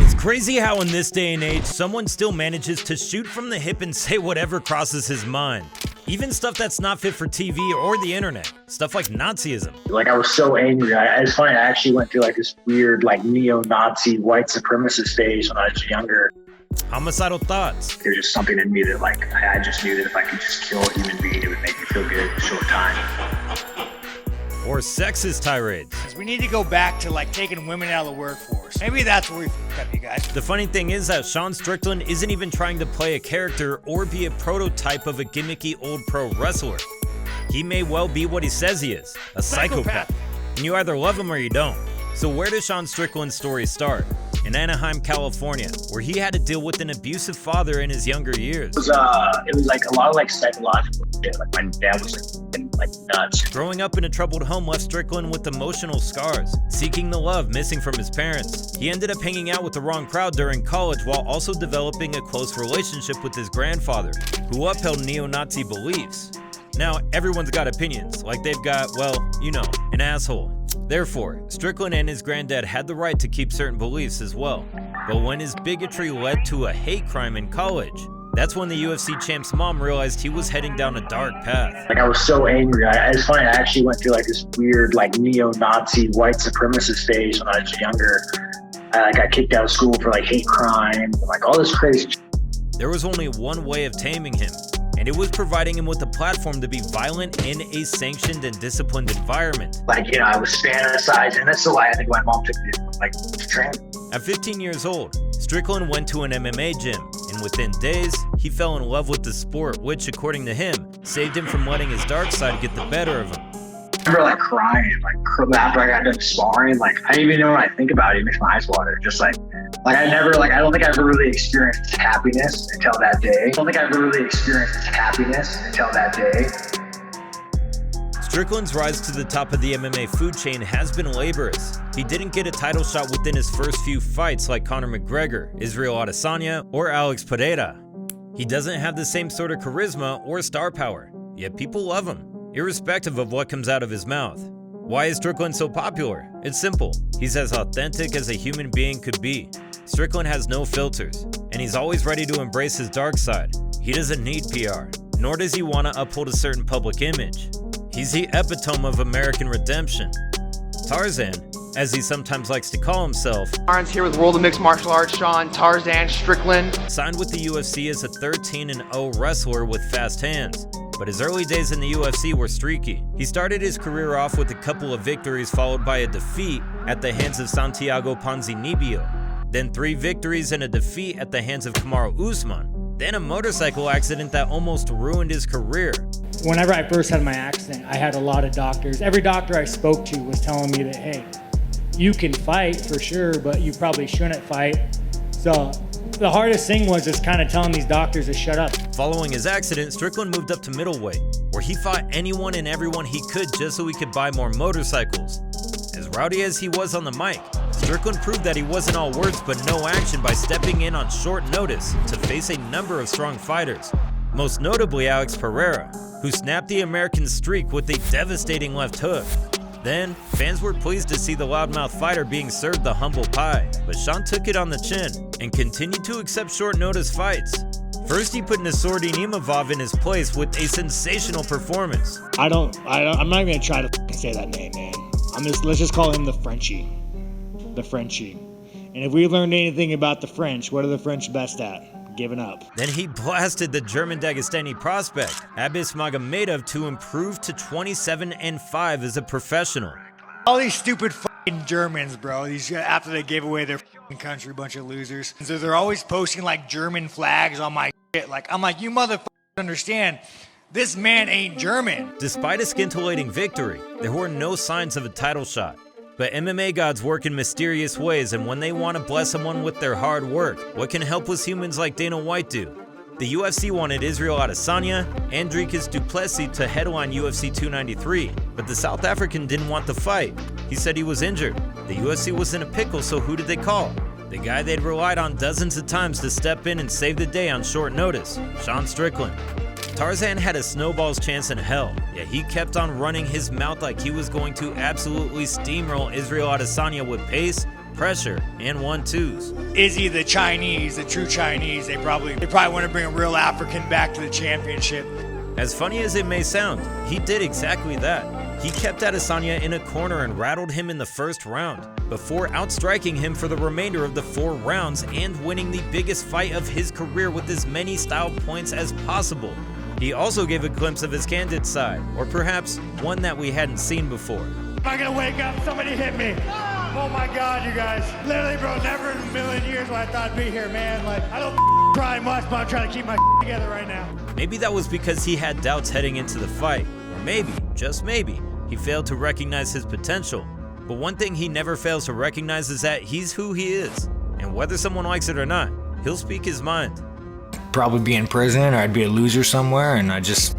It's crazy how in this day and age, someone still manages to shoot from the hip and say whatever crosses his mind. Even stuff that's not fit for TV or the internet. Stuff like Nazism. Like, I was so angry. It's funny, I actually went through like this weird like neo-Nazi white supremacist phase when I was younger. Homicidal thoughts. There's just something in me that like, I just knew that if I could just kill a human being, it would make me feel good in a short time. Or sexist tirades. We need to go back to like taking women out of the workforce. Maybe that's where we fucked up, you guys. The funny thing is that Sean Strickland isn't even trying to play a character or be a prototype of a gimmicky old pro wrestler. He may well be what he says he is, a psychopath. And you either love him or you don't. So where does Sean Strickland's story start? In Anaheim, California, where he had to deal with an abusive father in his younger years. It was like a lot of like psychological shit. Like, my dad was like nuts. Growing up in a troubled home left Strickland with emotional scars, seeking the love missing from his parents. He ended up hanging out with the wrong crowd during college while also developing a close relationship with his grandfather, who upheld neo-Nazi beliefs. Now, everyone's got opinions, like they've got, well, you know, an asshole. Therefore, Strickland and his granddad had the right to keep certain beliefs as well. But when his bigotry led to a hate crime in college, that's when the UFC champ's mom realized he was heading down a dark path. Like, I was so angry. It's funny, I actually went through like this weird like neo-Nazi white supremacist phase when I was younger. I got kicked out of school for like hate crime and like all this crazy shit. There was only one way of taming him, and it was providing him with a platform to be violent in a sanctioned and disciplined environment. Like, you know, I was fantasizing. That's the why I think my mom took me to like train. At 15 years old, Strickland went to an MMA gym, and within days, he fell in love with the sport, which, according to him, saved him from letting his dark side get the better of him. I remember like crying, like after I got done sparring. Like, I didn't even know when I think about it, it makes my eyes water. Just like I don't think I ever really experienced happiness until that day. Strickland's rise to the top of the MMA food chain has been laborious. He didn't get a title shot within his first few fights like Conor McGregor, Israel Adesanya, or Alex Pereira. He doesn't have the same sort of charisma or star power, yet people love him, irrespective of what comes out of his mouth. Why is Strickland so popular? It's simple. He's as authentic as a human being could be. Strickland has no filters, and he's always ready to embrace his dark side. He doesn't need PR, nor does he want to uphold a certain public image. He's the epitome of American redemption. Tarzan, as he sometimes likes to call himself, Lawrence here with World of Mixed Martial Arts, Sean Tarzan Strickland. Signed with the UFC as a 13-0 wrestler with fast hands. But his early days in the UFC were streaky. He started his career off with a couple of victories followed by a defeat at the hands of Santiago Ponzinibbio. Then 3 victories and a defeat at the hands of Kamaru Usman. Then a motorcycle accident that almost ruined his career. Whenever I first had my accident, I had a lot of doctors. Every doctor I spoke to was telling me that, hey, you can fight for sure, but you probably shouldn't fight. So the hardest thing was just kind of telling these doctors to shut up. Following his accident, Strickland moved up to middleweight, where he fought anyone and everyone he could just so he could buy more motorcycles. As rowdy as he was on the mic, Strickland proved that he wasn't all words but no action by stepping in on short notice to face a number of strong fighters, most notably Alex Pereira, who snapped the American streak with a devastating left hook. Then, fans were pleased to see the loudmouth fighter being served the humble pie, but Sean took it on the chin and continued to accept short notice fights. First, he put Nassourdine Imavov in his place with a sensational performance. I'm not even gonna try to say that name, man. Let's just call him the Frenchie. The Frenchie. And if we learned anything about the French, what are the French best at? Giving up. Then he blasted the German Dagestani prospect, Abis Magomedov, to improve to 27-5 as a professional. All these stupid fucking Germans, bro. After they gave away their fucking country, bunch of losers. So they're always posting like German flags on my shit. Like, I'm like, you motherfuckers understand, this man ain't German. Despite a scintillating victory, there were no signs of a title shot. But MMA gods work in mysterious ways, and when they want to bless someone with their hard work, what can helpless humans like Dana White do? The UFC wanted Israel Adesanya and Dricus du Plessis to headline UFC 293, but the South African didn't want the fight. He said he was injured. The UFC was in a pickle, so who did they call? The guy they'd relied on dozens of times to step in and save the day on short notice, Sean Strickland. Tarzan had a snowball's chance in hell, yet he kept on running his mouth like he was going to absolutely steamroll Israel Adesanya with pace, pressure, and 1-2s. Izzy, the Chinese, the true Chinese, they probably want to bring a real African back to the championship. As funny as it may sound, he did exactly that. He kept Adesanya in a corner and rattled him in the first round, before outstriking him for the remainder of the 4 rounds and winning the biggest fight of his career with as many style points as possible. He also gave a glimpse of his candid side, or perhaps one that we hadn't seen before. Am I gonna wake up? Somebody hit me. Oh my God, you guys. Literally, bro, never in a million years would I thought I'd be here, man. Like, I don't cry much, but I'm trying to keep my together right now. Maybe that was because he had doubts heading into the fight, or maybe, just maybe, he failed to recognize his potential. But one thing he never fails to recognize is that he's who he is, and whether someone likes it or not, he'll speak his mind. Probably be in prison, or I'd be a loser somewhere, and I just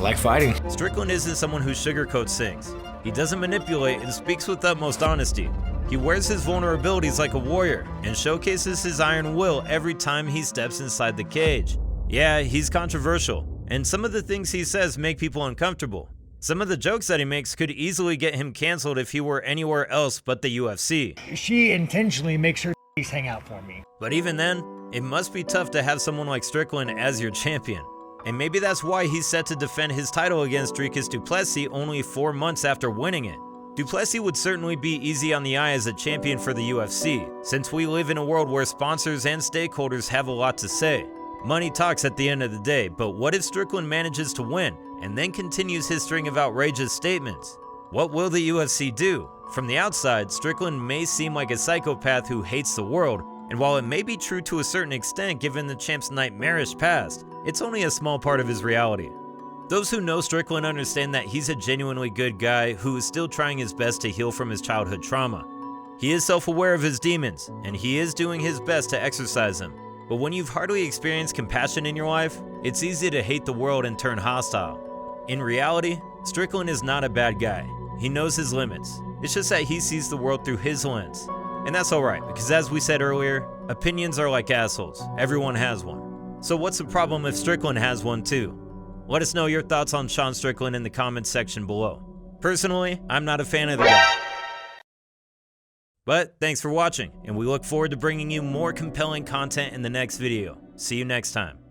like fighting. Strickland isn't someone who sugarcoats things. He doesn't manipulate and speaks with utmost honesty. He wears his vulnerabilities like a warrior and showcases his iron will every time he steps inside the cage. Yeah, he's controversial, and some of the things he says make people uncomfortable. Some of the jokes that he makes could easily get him canceled if he were anywhere else but the UFC. She intentionally makes her hang out for me. But even then, it must be tough to have someone like Strickland as your champion. And maybe that's why he's set to defend his title against Dricus du Plessis only 4 months after winning it. Du Plessis would certainly be easy on the eye as a champion for the UFC, since we live in a world where sponsors and stakeholders have a lot to say. Money talks at the end of the day, but what if Strickland manages to win and then continues his string of outrageous statements? What will the UFC do? From the outside, Strickland may seem like a psychopath who hates the world, and while it may be true to a certain extent given the champ's nightmarish past, it's only a small part of his reality. Those who know Strickland understand that he's a genuinely good guy who is still trying his best to heal from his childhood trauma. He is self-aware of his demons, and he is doing his best to exorcise them. But when you've hardly experienced compassion in your life, it's easy to hate the world and turn hostile. In reality, Strickland is not a bad guy. He knows his limits. It's just that he sees the world through his lens. And that's alright, because as we said earlier, opinions are like assholes. Everyone has one. So what's the problem if Strickland has one too? Let us know your thoughts on Sean Strickland in the comments section below. Personally, I'm not a fan of the guy. But thanks for watching, and we look forward to bringing you more compelling content in the next video. See you next time.